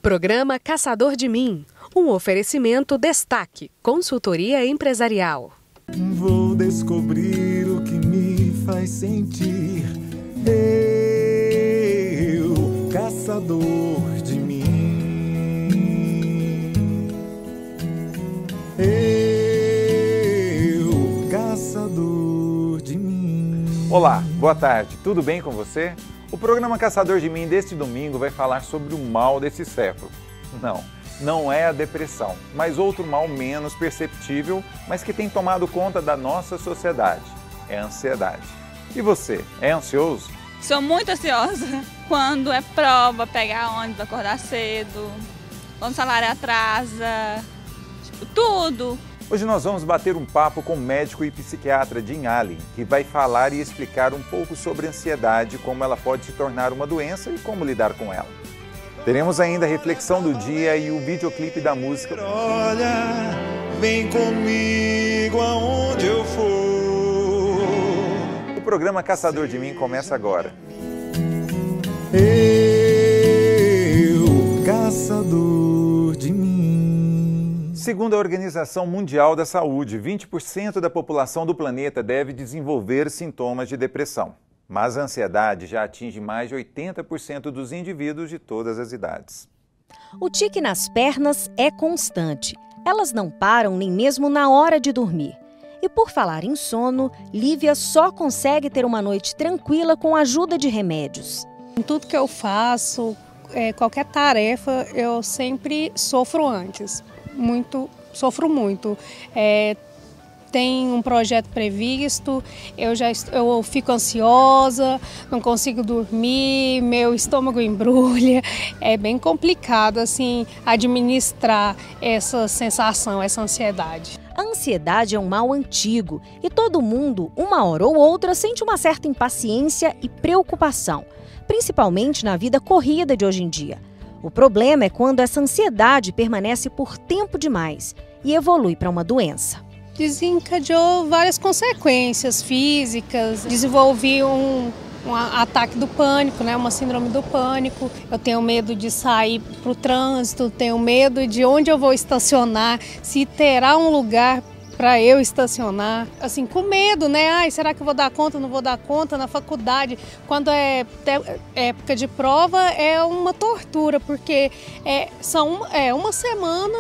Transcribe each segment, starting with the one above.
Programa Caçador de Mim, um oferecimento Destaque, consultoria empresarial. Vou descobrir o que me faz sentir, eu, caçador de mim, eu, caçador de mim. Olá, boa tarde, tudo bem com você? O programa Caçador de Mim deste domingo vai falar sobre o mal desse século. Não é a depressão, mas outro mal menos perceptível, mas que tem tomado conta da nossa sociedade. É a ansiedade. E você, é ansioso? Sou muito ansiosa quando é prova, pegar ônibus, acordar cedo, quando o salário atrasa, tudo. Hoje nós vamos bater um papo com o médico e psiquiatra Jim Allen, que vai falar e explicar um pouco sobre a ansiedade, como ela pode se tornar uma doença e como lidar com ela. Teremos ainda a reflexão do dia e o videoclipe da música. Olha, vem comigo aonde eu for. O programa Caçador de Mim começa agora. Eu, caçador de mim. Segundo a Organização Mundial da Saúde, 20% da população do planeta deve desenvolver sintomas de depressão. Mas a ansiedade já atinge mais de 80% dos indivíduos de todas as idades. O tique nas pernas é constante. Elas não param nem mesmo na hora de dormir. E por falar em sono, Lívia só consegue ter uma noite tranquila com a ajuda de remédios. Em tudo que eu faço, qualquer tarefa, eu sempre sofro antes. Sofro muito. Tem um projeto previsto, eu fico ansiosa, não consigo dormir, meu estômago embrulha. É bem complicado assim administrar essa sensação, essa ansiedade. A ansiedade é um mal antigo e todo mundo, uma hora ou outra, sente uma certa impaciência e preocupação, principalmente na vida corrida de hoje em dia. O problema é quando essa ansiedade permanece por tempo demais e evolui para uma doença. Desencadeou várias consequências físicas, desenvolvi um ataque do pânico, uma síndrome do pânico. Eu tenho medo de sair para o trânsito, tenho medo de onde eu vou estacionar, se terá um lugar para eu estacionar, assim, com medo, Ai, será que eu vou dar conta, não vou dar conta? Na faculdade, quando é época de prova, é uma tortura, porque uma semana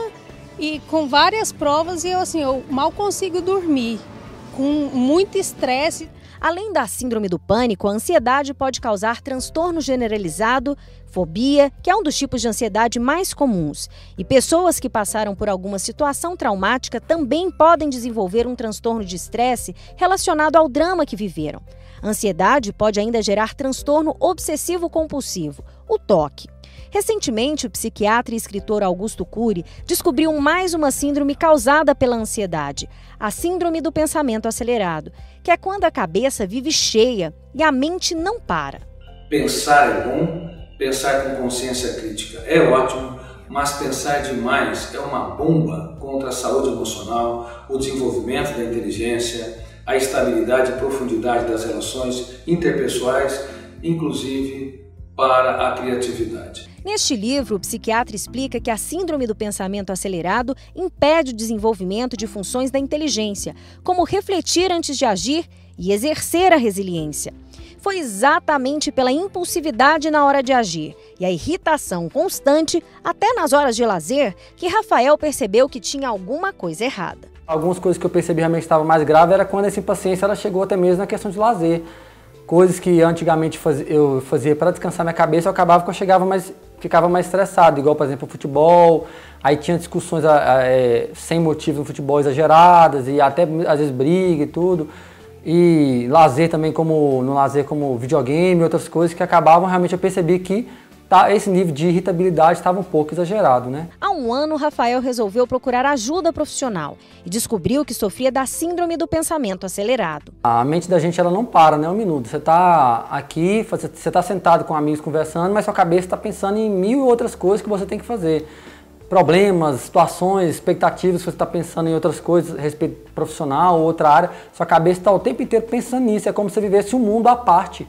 e com várias provas e eu mal consigo dormir, com muito estresse. Além da síndrome do pânico, a ansiedade pode causar transtorno generalizado, fobia, que é um dos tipos de ansiedade mais comuns. E pessoas que passaram por alguma situação traumática também podem desenvolver um transtorno de estresse relacionado ao drama que viveram. A ansiedade pode ainda gerar transtorno obsessivo-compulsivo, o TOC. Recentemente, o psiquiatra e escritor Augusto Cury descobriu mais uma síndrome causada pela ansiedade, a síndrome do pensamento acelerado, que é quando a cabeça vive cheia e a mente não para. Pensar é bom, pensar com consciência crítica é ótimo, mas pensar demais é uma bomba contra a saúde emocional, o desenvolvimento da inteligência, a estabilidade e profundidade das relações interpessoais, inclusive para a criatividade. Neste livro, o psiquiatra explica que a síndrome do pensamento acelerado impede o desenvolvimento de funções da inteligência, como refletir antes de agir e exercer a resiliência. Foi exatamente pela impulsividade na hora de agir e a irritação constante, até nas horas de lazer, que Rafael percebeu que tinha alguma coisa errada. Algumas coisas que eu percebi realmente estava mais grave era quando essa impaciência ela chegou até mesmo na questão de lazer. Coisas que antigamente eu fazia para descansar minha cabeça, eu acabava que eu ficava mais estressado, igual, por exemplo, o futebol. Aí tinha discussões sem motivo no futebol exageradas e até às vezes briga e tudo. E lazer também, no lazer como videogame e outras coisas que acabavam, realmente eu percebi que esse nível de irritabilidade estava um pouco exagerado, Há um ano, Rafael resolveu procurar ajuda profissional e descobriu que sofria da síndrome do pensamento acelerado. A mente da gente ela não para, um minuto. Você está aqui, você está sentado com amigos conversando, mas sua cabeça está pensando em mil outras coisas que você tem que fazer. Problemas, situações, expectativas, você está pensando em outras coisas, respeito profissional, outra área. Sua cabeça está o tempo inteiro pensando nisso, é como se você vivesse um mundo à parte,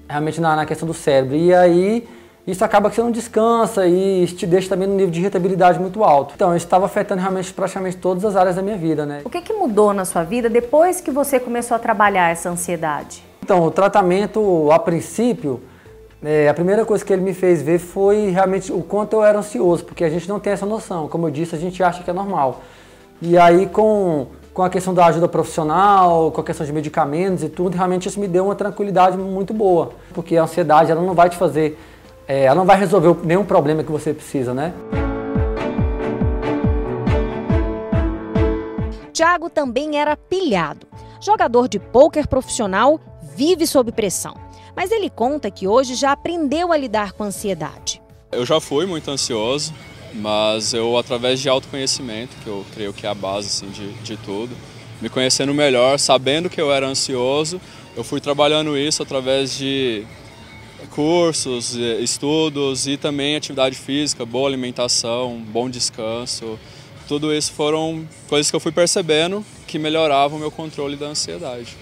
realmente na questão do cérebro. E aí Isso acaba que você não descansa e isso te deixa também num nível de irritabilidade muito alto. Então, isso estava afetando realmente praticamente todas as áreas da minha vida, né? O que mudou na sua vida depois que você começou a trabalhar essa ansiedade? Então, o tratamento, a princípio, a primeira coisa que ele me fez ver foi realmente o quanto eu era ansioso, porque a gente não tem essa noção. Como eu disse, a gente acha que é normal. E aí, com a questão da ajuda profissional, com a questão de medicamentos e tudo, realmente isso me deu uma tranquilidade muito boa. Porque a ansiedade, ela não vai te fazer... ela não vai resolver nenhum problema que você precisa, né? Thiago também era pilhado. Jogador de pôquer profissional, vive sob pressão. Mas ele conta que hoje já aprendeu a lidar com a ansiedade. Eu já fui muito ansioso, mas eu, através de autoconhecimento, que eu creio que é a base assim, de tudo, me conhecendo melhor, sabendo que eu era ansioso, eu fui trabalhando isso através de cursos, estudos e também atividade física, boa alimentação, bom descanso. Tudo isso foram coisas que eu fui percebendo que melhoravam o meu controle da ansiedade.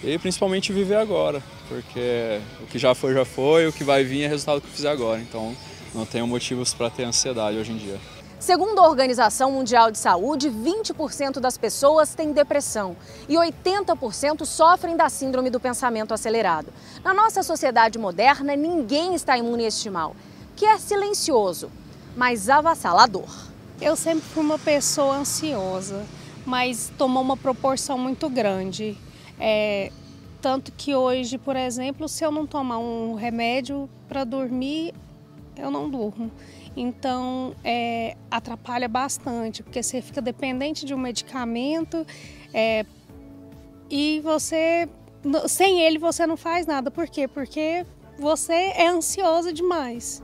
E principalmente viver agora, porque o que já foi, o que vai vir é resultado do que eu fizer agora. Então não tenho motivos para ter ansiedade hoje em dia. Segundo a Organização Mundial de Saúde, 20% das pessoas têm depressão e 80% sofrem da síndrome do pensamento acelerado. Na nossa sociedade moderna, ninguém está imune a este mal, que é silencioso, mas avassalador. Eu sempre fui uma pessoa ansiosa, mas tomou uma proporção muito grande. Tanto que hoje, por exemplo, se eu não tomar um remédio para dormir, eu não durmo. Então, atrapalha bastante, porque você fica dependente de um medicamento e você, sem ele, você não faz nada. Por quê? Porque você é ansioso demais.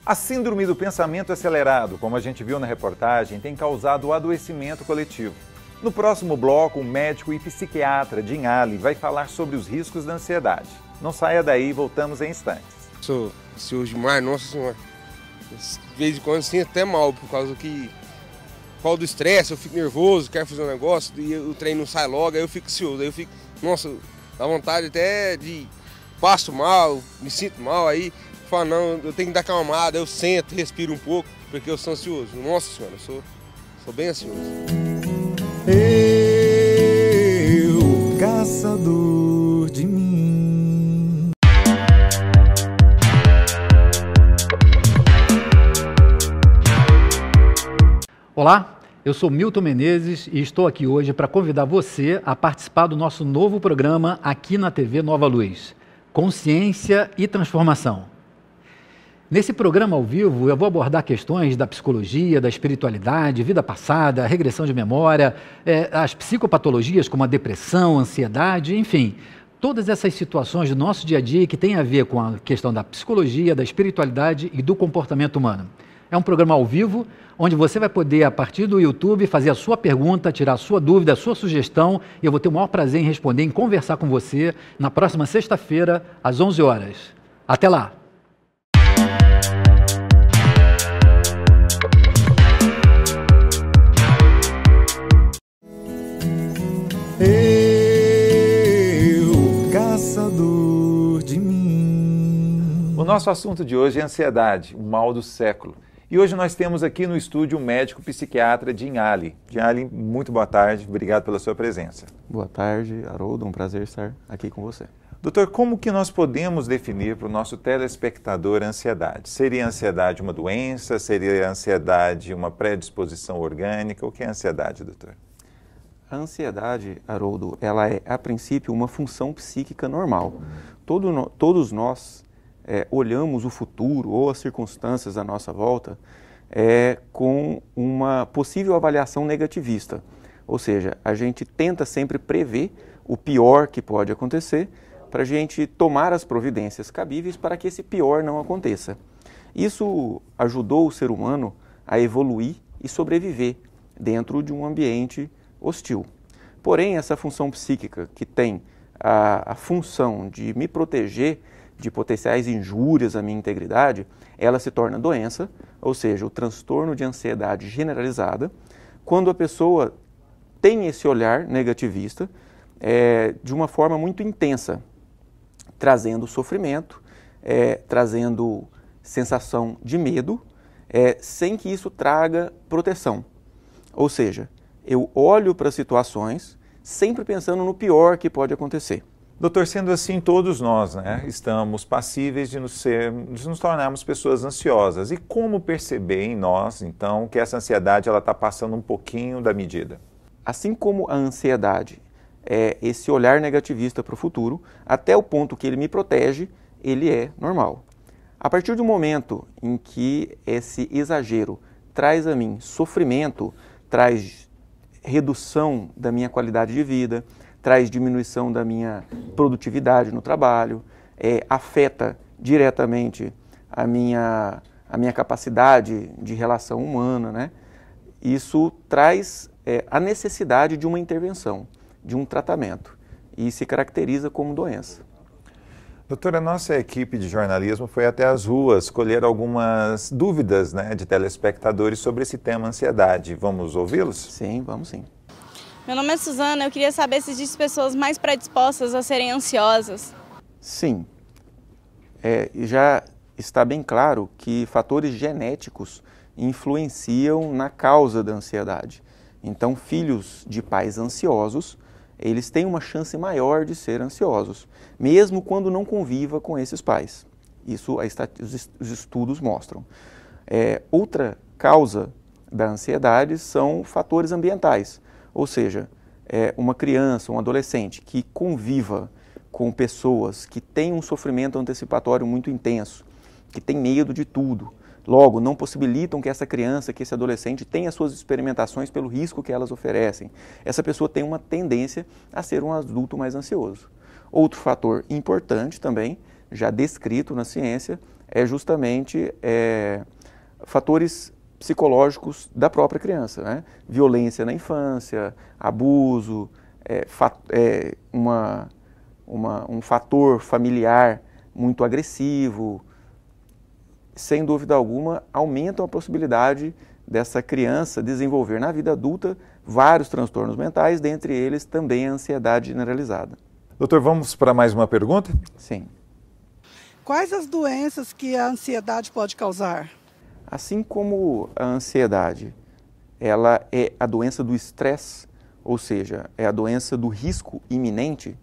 A síndrome do pensamento acelerado, como a gente viu na reportagem, tem causado adoecimento coletivo. No próximo bloco, o médico e psiquiatra de Inhali vai falar sobre os riscos da ansiedade. Não saia daí, voltamos em instantes. Sou ansioso demais, nossa senhora. De vez em quando sinto até mal, por causa do estresse, eu fico nervoso, quero fazer um negócio e o trem não sai logo, aí eu fico ansioso, aí eu fico, nossa, dá vontade até de passo mal, me sinto mal, aí falo, não, eu tenho que dar calmada, eu sento, respiro um pouco, porque eu sou ansioso. Nossa senhora, eu sou bem ansioso. Eu, caçador de mim. Olá, eu sou Milton Menezes e estou aqui hoje para convidar você a participar do nosso novo programa aqui na TV Nova Luz, Consciência e Transformação. Nesse programa ao vivo, eu vou abordar questões da psicologia, da espiritualidade, vida passada, regressão de memória, as psicopatologias como a depressão, a ansiedade, enfim, todas essas situações do nosso dia a dia que têm a ver com a questão da psicologia, da espiritualidade e do comportamento humano. É um programa ao vivo, onde você vai poder, a partir do YouTube, fazer a sua pergunta, tirar a sua dúvida, a sua sugestão, e eu vou ter o maior prazer em responder, em conversar com você na próxima sexta-feira, às 11 horas. Até lá! Eu, caçador de mim. O nosso assunto de hoje é ansiedade, o mal do século. E hoje nós temos aqui no estúdio um médico psiquiatra de Inhali. Inhali, muito boa tarde, obrigado pela sua presença. Boa tarde, Haroldo, um prazer estar aqui com você. Doutor, como que nós podemos definir para o nosso telespectador a ansiedade? Seria a ansiedade uma doença? Seria a ansiedade uma predisposição orgânica? O que é a ansiedade, doutor? A ansiedade, Haroldo, ela é, a princípio, uma função psíquica normal. Todos nós olhamos o futuro ou as circunstâncias à nossa volta com uma possível avaliação negativista. Ou seja, a gente tenta sempre prever o pior que pode acontecer para a gente tomar as providências cabíveis para que esse pior não aconteça. Isso ajudou o ser humano a evoluir e sobreviver dentro de um ambiente hostil. Porém, essa função psíquica que tem a função de me proteger de potenciais injúrias à minha integridade, ela se torna doença, ou seja, o transtorno de ansiedade generalizada, quando a pessoa tem esse olhar negativista de uma forma muito intensa. trazendo sofrimento, trazendo sensação de medo, sem que isso traga proteção. Ou seja, eu olho para situações sempre pensando no pior que pode acontecer. Doutor, sendo assim, todos nós, né, estamos passíveis de nos tornarmos pessoas ansiosas. E como perceber em nós, então, que essa ansiedade está passando um pouquinho da medida? Assim como a ansiedade é esse olhar negativista para o futuro, até o ponto que ele me protege, ele é normal. A partir do momento em que esse exagero traz a mim sofrimento, traz redução da minha qualidade de vida, traz diminuição da minha produtividade no trabalho, afeta diretamente a minha capacidade de relação humana, né? Isso traz a necessidade de uma intervenção, de um tratamento, e se caracteriza como doença. Doutora, a nossa equipe de jornalismo foi até as ruas colher algumas dúvidas, né, de telespectadores sobre esse tema ansiedade. Vamos ouvi-los? Sim, vamos sim. Meu nome é Suzana, eu queria saber se existem pessoas mais predispostas a serem ansiosas. Sim, já está bem claro que fatores genéticos influenciam na causa da ansiedade. Então, filhos de pais ansiosos, eles têm uma chance maior de ser ansiosos, mesmo quando não conviva com esses pais. Isso os estudos mostram. Outra causa da ansiedade são fatores ambientais. Ou seja, uma criança, um adolescente que conviva com pessoas que têm um sofrimento antecipatório muito intenso, que tem medo de tudo, logo não possibilitam que essa criança, que esse adolescente tenha suas experimentações pelo risco que elas oferecem. Essa pessoa tem uma tendência a ser um adulto mais ansioso. Outro fator importante também, já descrito na ciência, é justamente fatores psicológicos da própria criança, né? Violência na infância, abuso, um fator familiar muito agressivo, sem dúvida alguma, aumentam a possibilidade dessa criança desenvolver na vida adulta vários transtornos mentais, dentre eles também a ansiedade generalizada. Doutor, vamos para mais uma pergunta? Sim. Quais as doenças que a ansiedade pode causar? Assim como a ansiedade, ela é a doença do estresse, ou seja, é a doença do risco iminente,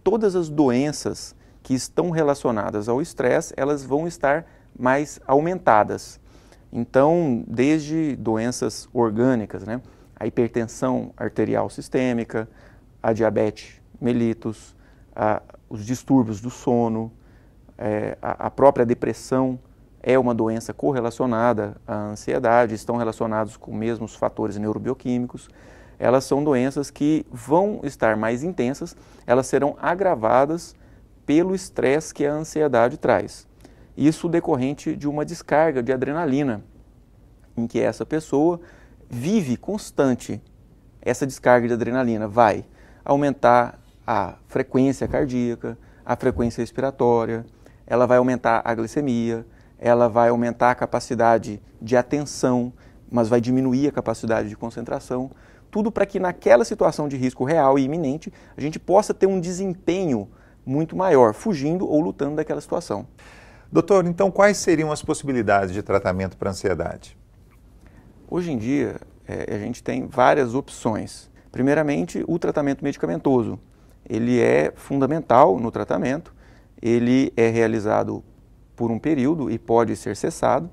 todas as doenças que estão relacionadas ao estresse, elas vão estar mais aumentadas. Então, desde doenças orgânicas, né, a hipertensão arterial sistêmica, a diabetes mellitus, os distúrbios do sono, a própria depressão, é uma doença correlacionada à ansiedade, estão relacionados com os mesmos fatores neurobioquímicos. Elas são doenças que vão estar mais intensas, elas serão agravadas pelo estresse que a ansiedade traz. Isso decorrente de uma descarga de adrenalina, em que essa pessoa vive constante. Essa descarga de adrenalina vai aumentar a frequência cardíaca, a frequência respiratória, ela vai aumentar a glicemia, ela vai aumentar a capacidade de atenção, mas vai diminuir a capacidade de concentração. Tudo para que naquela situação de risco real e iminente, a gente possa ter um desempenho muito maior, fugindo ou lutando daquela situação. Doutor, então quais seriam as possibilidades de tratamento para a ansiedade? Hoje em dia, a gente tem várias opções. Primeiramente, o tratamento medicamentoso. Ele é fundamental no tratamento, ele é realizado por um período e pode ser cessado.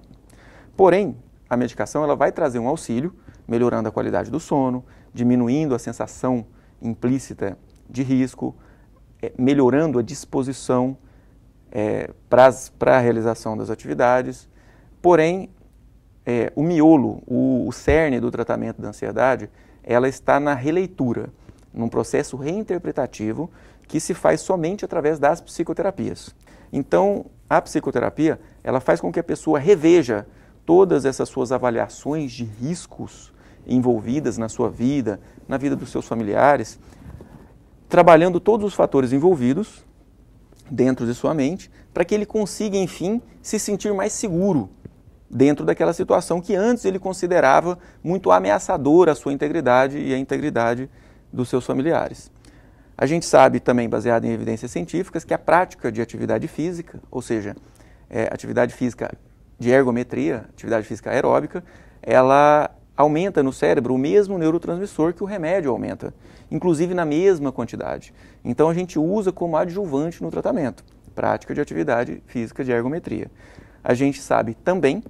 Porém, a medicação ela vai trazer um auxílio, melhorando a qualidade do sono, diminuindo a sensação implícita de risco, melhorando a disposição para a realização das atividades. Porém, o miolo, o cerne do tratamento da ansiedade, ela está na releitura, num processo reinterpretativo que se faz somente através das psicoterapias. Então, a psicoterapia, ela faz com que a pessoa reveja todas essas suas avaliações de riscos envolvidas na sua vida, na vida dos seus familiares, trabalhando todos os fatores envolvidos dentro de sua mente, para que ele consiga, enfim, se sentir mais seguro dentro daquela situação que antes ele considerava muito ameaçadora a sua integridade e a integridade dos seus familiares. A gente sabe também, baseado em evidências científicas, que a prática de atividade física, ou seja, atividade física de ergometria, atividade física aeróbica, ela aumenta no cérebro o mesmo neurotransmissor que o remédio aumenta, inclusive na mesma quantidade. Então a gente usa como adjuvante no tratamento, prática de atividade física de ergometria. A gente sabe também,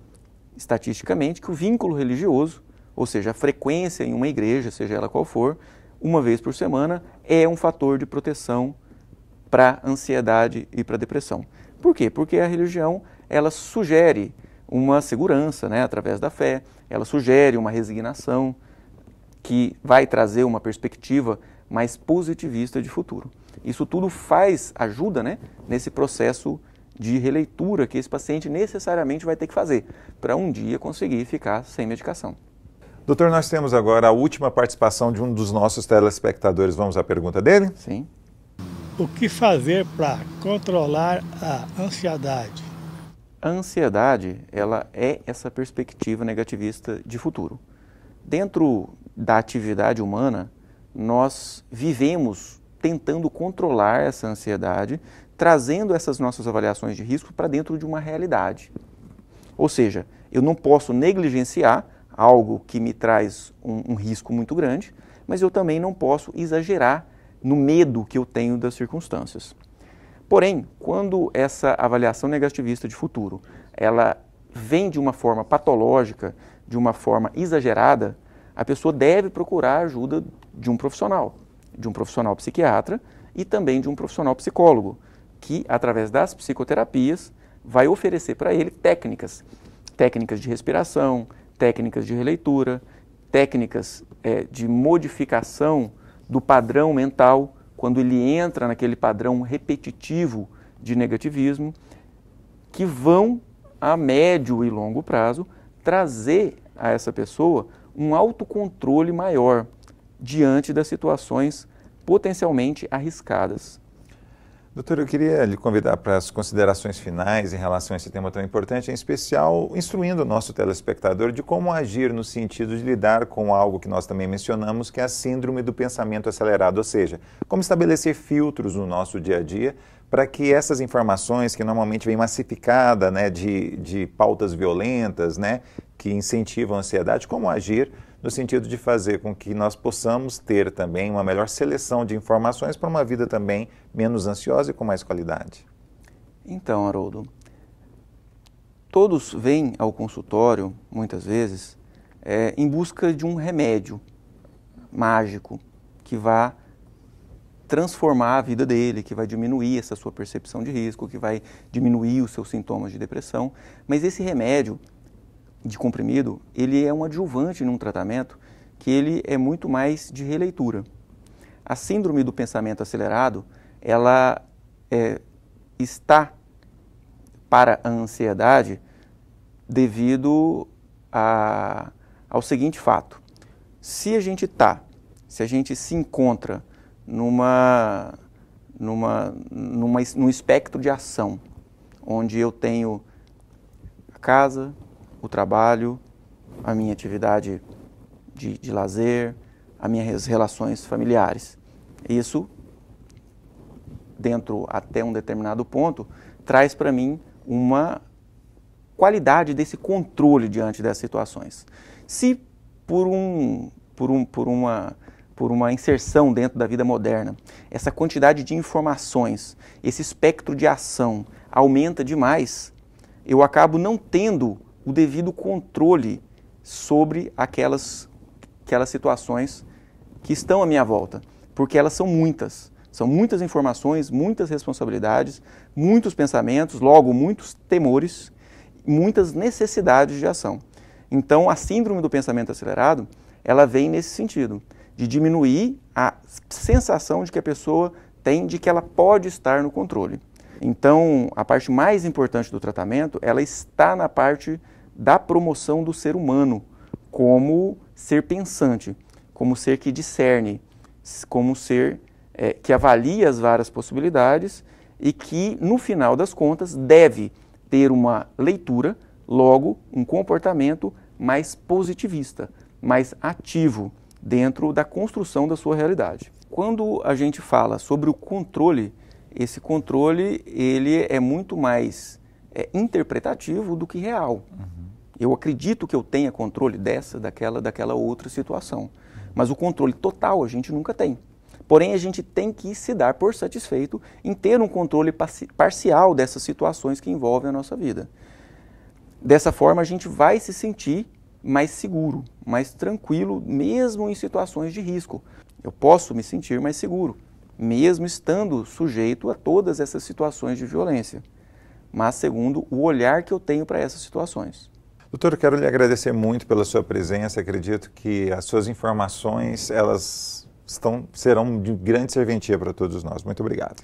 estatisticamente, que o vínculo religioso, ou seja, a frequência em uma igreja, seja ela qual for, uma vez por semana, é um fator de proteção para ansiedade e para depressão. Por quê? Porque a religião, ela sugere uma segurança, né, através da fé, ela sugere uma resignação que vai trazer uma perspectiva mais positivista de futuro. Isso tudo ajuda, né, nesse processo de releitura que esse paciente necessariamente vai ter que fazer para um dia conseguir ficar sem medicação. Doutor, nós temos agora a última participação de um dos nossos telespectadores. Vamos à pergunta dele? Sim. O que fazer para controlar a ansiedade? A ansiedade, ela é essa perspectiva negativista de futuro. Dentro da atividade humana, nós vivemos tentando controlar essa ansiedade, trazendo essas nossas avaliações de risco para dentro de uma realidade. Ou seja, eu não posso negligenciar algo que me traz um risco muito grande, mas eu também não posso exagerar no medo que eu tenho das circunstâncias. Porém, quando essa avaliação negativista de futuro, ela vem de uma forma patológica, de uma forma exagerada, a pessoa deve procurar a ajuda de um profissional psiquiatra e também de um profissional psicólogo, que através das psicoterapias vai oferecer para ele técnicas de respiração, técnicas de releitura, técnicas de modificação do padrão mental, quando ele entra naquele padrão repetitivo de negativismo, que vão, a médio e longo prazo, trazer a essa pessoa um autocontrole maior diante das situações potencialmente arriscadas. Doutor, eu queria lhe convidar para as considerações finais em relação a esse tema tão importante, em especial instruindo o nosso telespectador de como agir no sentido de lidar com algo que nós também mencionamos, que é a síndrome do pensamento acelerado, ou seja, como estabelecer filtros no nosso dia a dia para que essas informações que normalmente vêm massificadas, né, de pautas violentas, né, que incentivam a ansiedade, como agir no sentido de fazer com que nós possamos ter também uma melhor seleção de informações para uma vida também menos ansiosa e com mais qualidade. Então, Haroldo, todos vêm ao consultório, muitas vezes, em busca de um remédio mágico que vá transformar a vida dele, que vai diminuir essa sua percepção de risco, que vai diminuir os seus sintomas de depressão, mas esse remédio de comprimido, ele é um adjuvante num tratamento que ele é muito mais de releitura. A síndrome do pensamento acelerado, ela está para a ansiedade devido ao seguinte fato. Se a gente se encontra num espectro de ação, onde eu tenho a casa, o trabalho, a minha atividade de lazer, as minhas relações familiares. Isso, dentro até um determinado ponto, traz para mim uma qualidade desse controle diante dessas situações. Se por uma inserção dentro da vida moderna, essa quantidade de informações, esse espectro de ação aumenta demais, eu acabo não tendo o devido controle sobre aquelas situações que estão à minha volta, porque elas são muitas informações, muitas responsabilidades, muitos pensamentos, logo muitos temores, muitas necessidades de ação. Então, a síndrome do pensamento acelerado, ela vem nesse sentido, de diminuir a sensação de que a pessoa tem de que ela pode estar no controle. Então, a parte mais importante do tratamento, ela está na parte da promoção do ser humano como ser pensante, como ser que discerne, como ser que avalia as várias possibilidades e que, no final das contas, deve ter uma leitura, logo, um comportamento mais positivista, mais ativo dentro da construção da sua realidade. Quando a gente fala sobre o controle, esse controle ele é muito mais interpretativo do que real. Eu acredito que eu tenha controle daquela outra situação, mas o controle total a gente nunca tem. Porém, a gente tem que se dar por satisfeito em ter um controle parcial dessas situações que envolvem a nossa vida. Dessa forma, a gente vai se sentir mais seguro, mais tranquilo, mesmo em situações de risco. Eu posso me sentir mais seguro, mesmo estando sujeito a todas essas situações de violência, mas segundo o olhar que eu tenho para essas situações. Doutor, eu quero lhe agradecer muito pela sua presença. Acredito que as suas informações, serão de grande serventia para todos nós. Muito obrigado.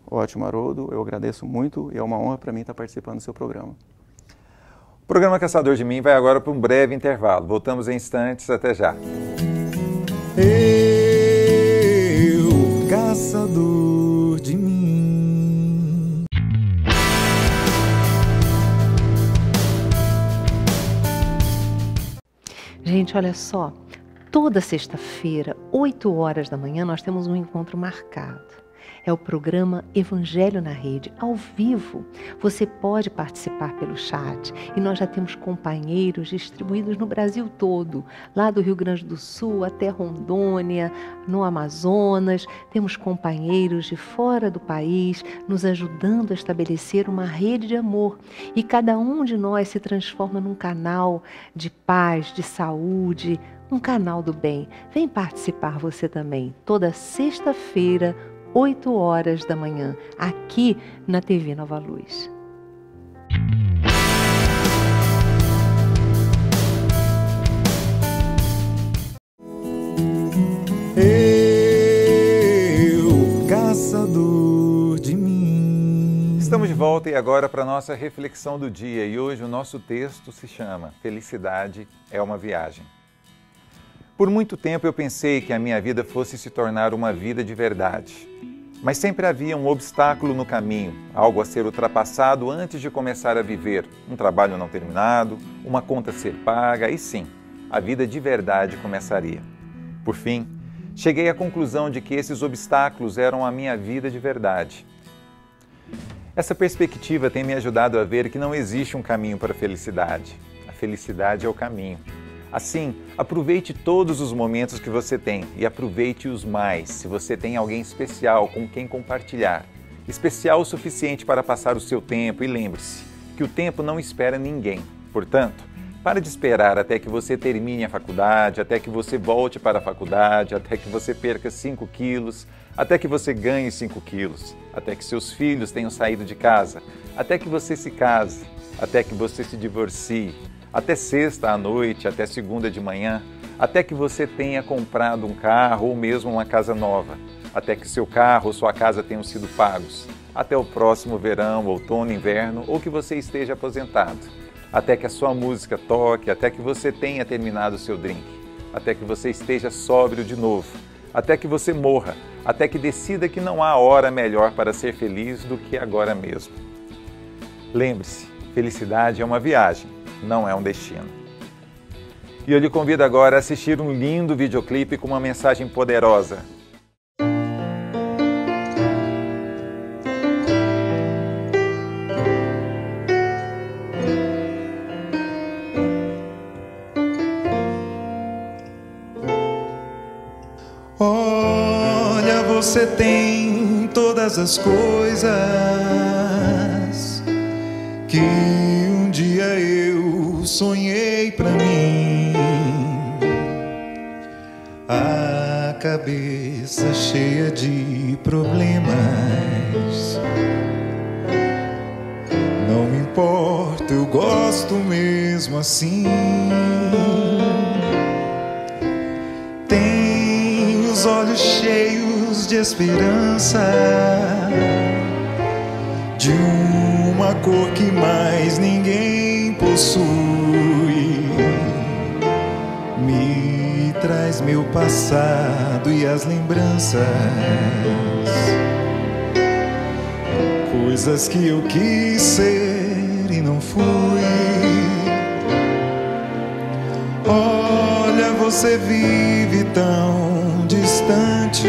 Ótimo, Haroldo. Eu agradeço muito e é uma honra para mim estar participando do seu programa. O programa Caçador de Mim vai agora para um breve intervalo. Voltamos em instantes. Até já. Eu, caçador de mim. Gente, olha só, toda sexta-feira, 8 horas da manhã, nós temos um encontro marcado. É o programa Evangelho na Rede, ao vivo. Você pode participar pelo chat e nós já temos companheiros distribuídos no Brasil todo, lá do Rio Grande do Sul até Rondônia, no Amazonas. Temos companheiros de fora do país nos ajudando a estabelecer uma rede de amor. E cada um de nós se transforma num canal de paz, de saúde, um canal do bem. Vem participar você também, toda sexta-feira, 8 horas da manhã, aqui na TV Nova Luz. Eu, caçador de mim. Estamos de volta e agora para a nossa reflexão do dia. E hoje o nosso texto se chama Felicidade é uma Viagem. Por muito tempo eu pensei que a minha vida fosse se tornar uma vida de verdade. Mas sempre havia um obstáculo no caminho, algo a ser ultrapassado antes de começar a viver, um trabalho não terminado, uma conta a ser paga e sim, a vida de verdade começaria. Por fim, cheguei à conclusão de que esses obstáculos eram a minha vida de verdade. Essa perspectiva tem me ajudado a ver que não existe um caminho para a felicidade. A felicidade é o caminho. Assim, aproveite todos os momentos que você tem e aproveite-os mais se você tem alguém especial com quem compartilhar. Especial o suficiente para passar o seu tempo e lembre-se que o tempo não espera ninguém. Portanto, pare de esperar até que você termine a faculdade, até que você volte para a faculdade, até que você perca 5 quilos, até que você ganhe 5 quilos, até que seus filhos tenham saído de casa, até que você se case, até que você se divorcie, até sexta à noite, até segunda de manhã, até que você tenha comprado um carro ou mesmo uma casa nova, até que seu carro ou sua casa tenham sido pagos, até o próximo verão, outono, inverno ou que você esteja aposentado, até que a sua música toque, até que você tenha terminado o seu drink, até que você esteja sóbrio de novo, até que você morra, até que decida que não há hora melhor para ser feliz do que agora mesmo. Lembre-se, felicidade é uma viagem, não é um destino. E eu lhe convido agora a assistir um lindo videoclipe com uma mensagem poderosa. Olha, você tem todas as coisas que um dia eu sonhei pra mim. A cabeça cheia de problemas, não me importa, eu gosto mesmo assim. Tem os olhos cheios de esperança, de uma cor que mais ninguém possui. Me traz meu passado e as lembranças, coisas que eu quis ser e não fui. Olha, você vive tão distante,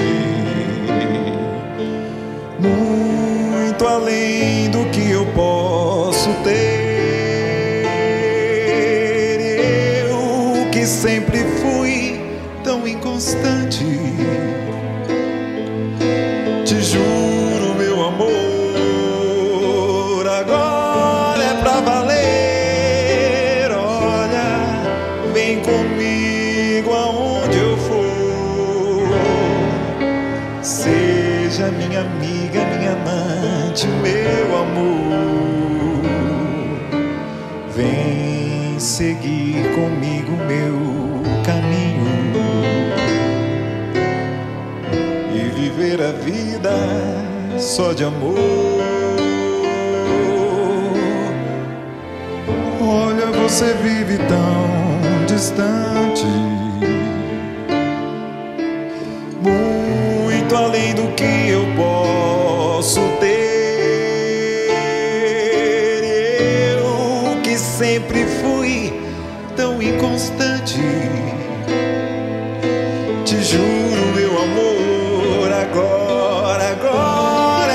além do que eu posso ter. Eu que sempre fui tão inconstante, te juro, meu amor, agora é pra valer. Olha, vem comigo aonde eu for. Seja minha amiga, minha amante, meu amor. Vem seguir comigo meu caminho e viver a vida só de amor. Olha, você vive tão distante, muito além do que eu posso ter. Eu que sempre fui tão inconstante, te juro, meu amor, agora é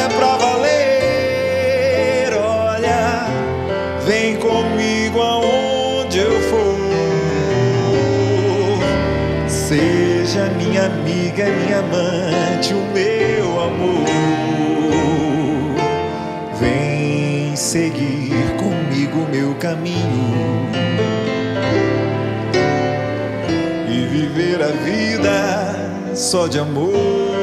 pra valer. Olha, vem comigo aonde eu for. Seja minha amiga, minha amante, o meu amor. Vem seguir comigo meu caminho e viver a vida só de amor.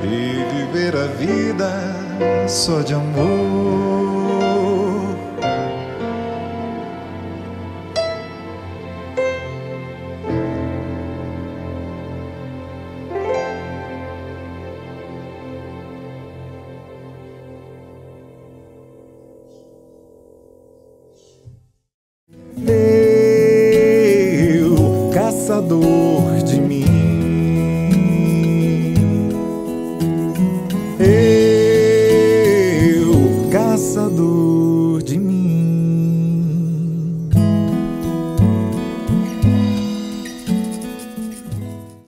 E viver a vida só de amor. Eu, caçador